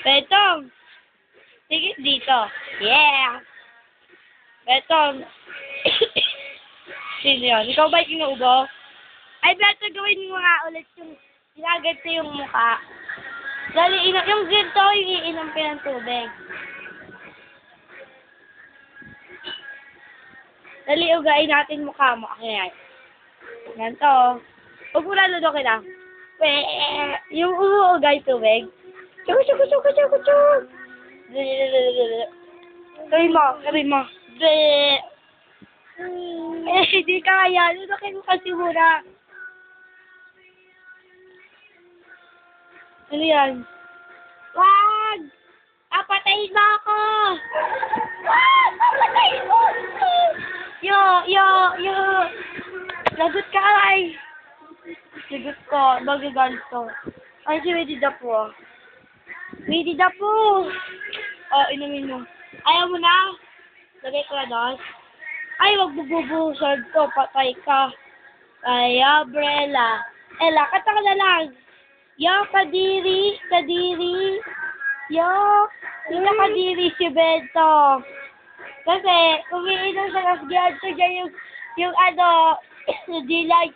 Betong, sige dito. Yeah! Betong. Sino yun? Ikaw ba yung inuubo? Ay, Beto, gawin mo nga ulit yung ginaganto yung mukha. Dali, yung ganito, yung iinom ka ng tubig. Dali, ugain natin mukha mo. Ayan. Ganito. Huwag mo laludokin ah. Yung umuugay tubig. Chuku, chuku, chuku, chuku, chuku. Sabi mo. Hindi kaya. Ludokin mo kasi muna. Ano yan? Wag! Apatayin mo ako! Wag! Apatayin mo! Yo! Lagot ka ay! Lagot ko. Magagal ko. Ay, si Winnie the Pooh. Winnie the Pooh! Oh, inumin mo. Ayaw mo na? Lagay ko na doon. Ay, wag bubusod ko. Patay ka. Ay, Abrela. Ella, kata ka na lang. Yo, kadiri. Yo, kadiri si Bento. Kasi, umiinom siya kasi ganito dyan yung ano, di like,